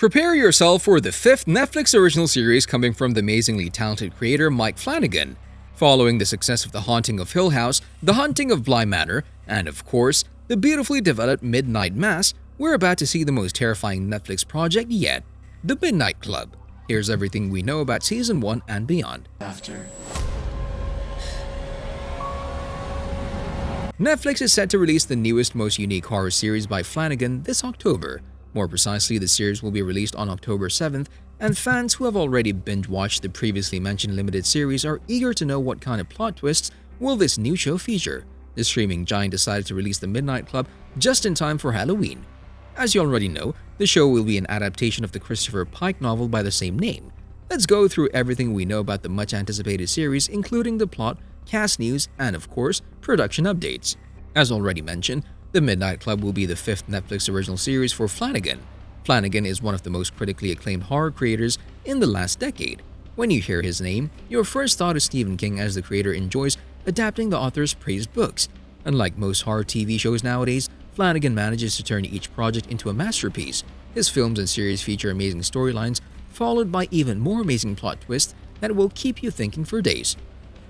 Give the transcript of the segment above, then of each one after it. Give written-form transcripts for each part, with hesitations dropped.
Prepare yourself for the 5th Netflix original series coming from the amazingly talented creator Mike Flanagan. Following the success of The Haunting of Hill House, The Haunting of Bly Manor, and of course, the beautifully developed Midnight Mass, we're about to see the most terrifying Netflix project yet, The Midnight Club. Here's everything we know about Season 1 and beyond. Netflix is set to release the newest, most unique horror series by Flanagan this October. More precisely, the series will be released on October 7th, and fans who have already binge-watched the previously mentioned limited series are eager to know what kind of plot twists will this new show feature. The streaming giant decided to release The Midnight Club just in time for Halloween. As you already know, the show will be an adaptation of the Christopher Pike novel by the same name. Let's go through everything we know about the much-anticipated series, including the plot, cast news, and of course, production updates. As already mentioned, The Midnight Club will be the 5th Netflix original series for Flanagan. Flanagan is one of the most critically acclaimed horror creators in the last decade. When you hear his name, your first thought is Stephen King, as the creator enjoys adapting the author's praised books. Unlike most horror TV shows nowadays, Flanagan manages to turn each project into a masterpiece. His films and series feature amazing storylines, followed by even more amazing plot twists that will keep you thinking for days.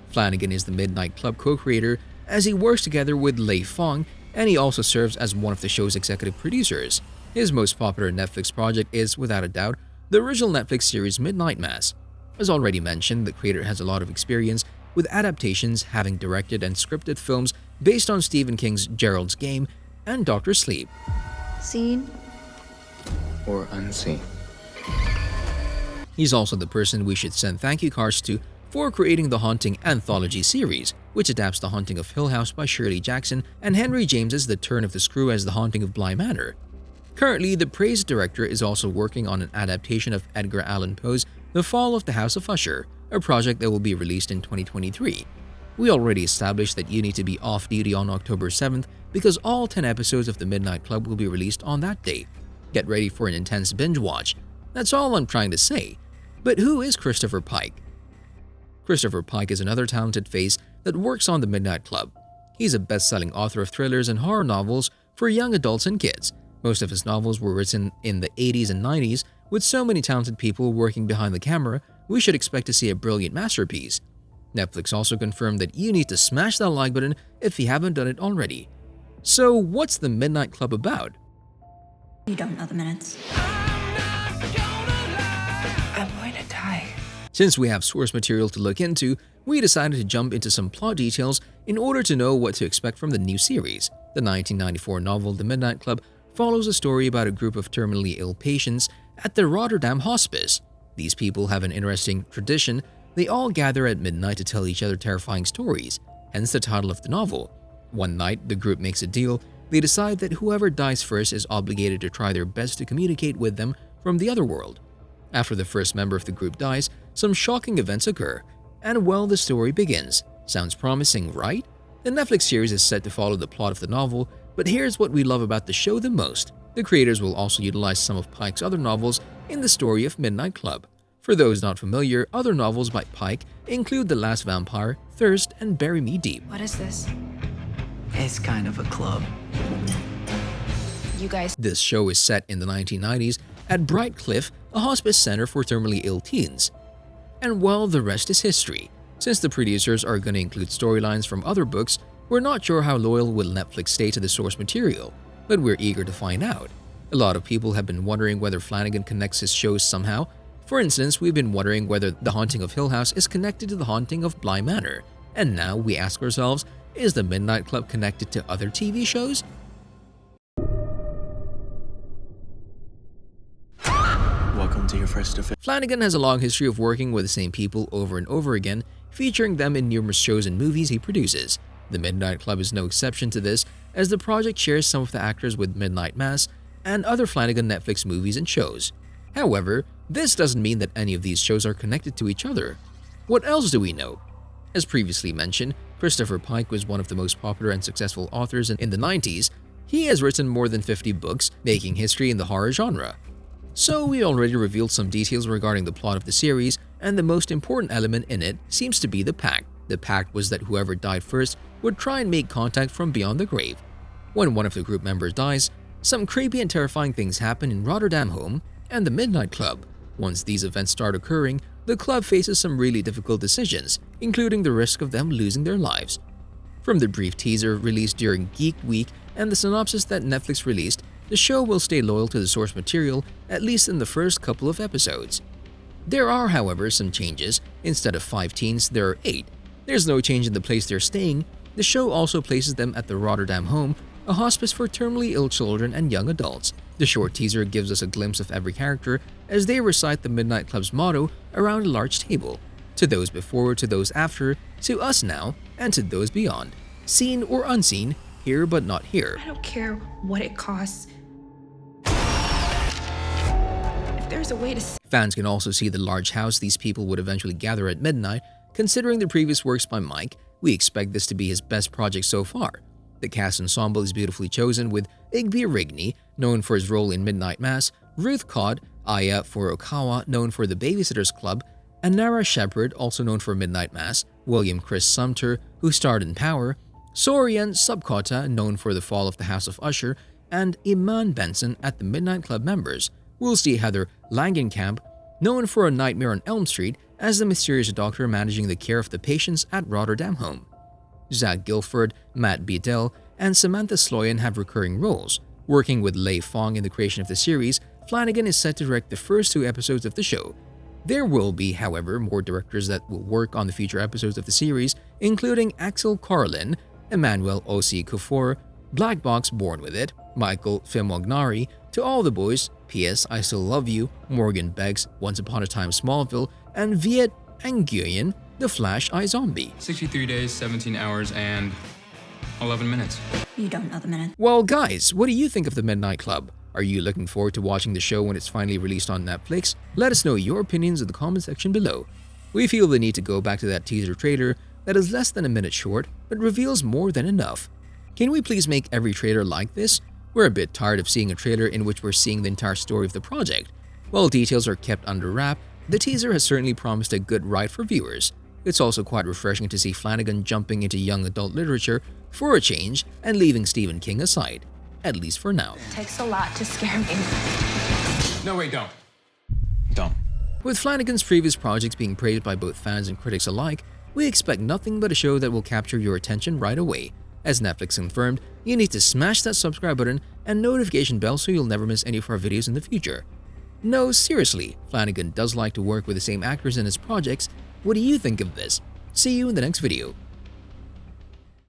Flanagan is the Midnight Club co-creator, as he works together with Lei Fong, and he also serves as one of the show's executive producers. His most popular Netflix project is, without a doubt, the original Netflix series Midnight Mass. As already mentioned, the creator has a lot of experience with adaptations, having directed and scripted films based on Stephen King's Gerald's Game and Dr. Sleep. Seen or unseen. He's also the person we should send thank you cards to for creating the Haunting Anthology series, which adapts The Haunting of Hill House by Shirley Jackson and Henry James's The Turn of the Screw as The Haunting of Bly Manor. Currently, the praised director is also working on an adaptation of Edgar Allan Poe's The Fall of the House of Usher, a project that will be released in 2023. We already established that you need to be off-duty on October 7th because all 10 episodes of The Midnight Club will be released on that day. Get ready for an intense binge watch. That's all I'm trying to say. But who is Christopher Pike? Christopher Pike is another talented face that works on The Midnight Club. He's a best-selling author of thrillers and horror novels for young adults and kids. Most of his novels were written in the 80s and 90s. With so many talented people working behind the camera, we should expect to see a brilliant masterpiece. Netflix also confirmed that you need to smash that like button if you haven't done it already. So what's The Midnight Club about? You don't know the minutes. I'm going to die. Since we have source material to look into, we decided to jump into some plot details in order to know what to expect from the new series. The 1994 novel The Midnight Club follows a story about a group of terminally ill patients at the Rotterdam hospice. These people have an interesting tradition. They all gather at midnight to tell each other terrifying stories, hence the title of the novel. One night, the group makes a deal. They decide that whoever dies first is obligated to try their best to communicate with them from the other world. After the first member of the group dies, some shocking events occur, and well, the story begins. Sounds promising, right? The Netflix series is set to follow the plot of the novel, but here's what we love about the show the most. The creators will also utilize some of Pike's other novels in the story of Midnight Club. For those not familiar, other novels by Pike include The Last Vampire, Thirst, and Bury Me Deep. What is this? It's kind of a club. You guys. This show is set in the 1990s at Bright Cliff, a hospice center for terminally ill teens. And well, the rest is history. Since the producers are going to include storylines from other books, we're not sure how loyal will Netflix stay to the source material, but we're eager to find out. A lot of people have been wondering whether Flanagan connects his shows somehow. For instance, we've been wondering whether The Haunting of Hill House is connected to The Haunting of Bly Manor. And now we ask ourselves, is The Midnight Club connected to other TV shows? Welcome to your first official. Flanagan has a long history of working with the same people over and over again, featuring them in numerous shows and movies he produces. The Midnight Club is no exception to this, as the project shares some of the actors with Midnight Mass and other Flanagan Netflix movies and shows. However, this doesn't mean that any of these shows are connected to each other. What else do we know? As previously mentioned, Christopher Pike was one of the most popular and successful authors in the 90s. He has written more than 50 books, making history in the horror genre. So we already revealed some details regarding the plot of the series, and the most important element in it seems to be the pact. The pact was that whoever died first would try and make contact from beyond the grave. When one of the group members dies, some creepy and terrifying things happen in Rotterdam home, and the Midnight Club. Once these events start occurring, the club faces some really difficult decisions, including the risk of them losing their lives. From the brief teaser released during Geek Week and the synopsis that Netflix released, the show will stay loyal to the source material, at least in the first couple of episodes. There are, however, some changes. Instead of 5 teens, there are 8. There's no change in the place they're staying. The show also places them at the Rotterdam home, a hospice for terminally ill children and young adults. The short teaser gives us a glimpse of every character as they recite the Midnight Club's motto around a large table. To those before, to those after, to us now, and to those beyond. Seen or unseen, here but not here. I don't care what it costs. If there's a way to... Fans can also see the large house these people would eventually gather at midnight. Considering the previous works by Mike, we expect this to be his best project so far. The cast ensemble is beautifully chosen with Igby Rigney, known for his role in Midnight Mass, Ruth Codd, Aya Furukawa, known for The Babysitter's Club, Anara Shepherd, also known for Midnight Mass, William Chris Sumter, who starred in Power, Sorian Subkota, known for The Fall of the House of Usher, and Iman Benson at the Midnight Club members. We'll see Heather Langenkamp, known for A Nightmare on Elm Street, as the mysterious doctor managing the care of the patients at Rotterdam Home. Zach Gilford, Matt Bedell, and Samantha Sloyan have recurring roles. Working with Lei Fong in the creation of the series, Flanagan is set to direct the first 2 episodes of the show. There will be, however, more directors that will work on the future episodes of the series, including Axel Carlin, Emmanuel Osi Kufor, Black Box Born With It, Michael Fimognari, To All the Boys, P.S. I Still Love You, Morgan Beggs, Once Upon a Time Smallville, and Viet Nguyen, The Flash iZombie. 63 days, 17 hours, and 11 minutes. You don't know the minutes. Well guys, what do you think of the Midnight Club? Are you looking forward to watching the show when it's finally released on Netflix? Let us know your opinions in the comment section below. We feel the need to go back to that teaser trailer that is less than a minute short but reveals more than enough. Can we please make every trailer like this? We're a bit tired of seeing a trailer in which we're seeing the entire story of the project. While details are kept under wrap, the teaser has certainly promised a good ride for viewers. It's also quite refreshing to see Flanagan jumping into young adult literature for a change and leaving Stephen King aside, at least for now. It takes a lot to scare me. No, wait, don't. Don't. With Flanagan's previous projects being praised by both fans and critics alike, we expect nothing but a show that will capture your attention right away. As Netflix confirmed, you need to smash that subscribe button and notification bell so you'll never miss any of our videos in the future. No, seriously, Flanagan does like to work with the same actors in his projects. What do you think of this? See you in the next video.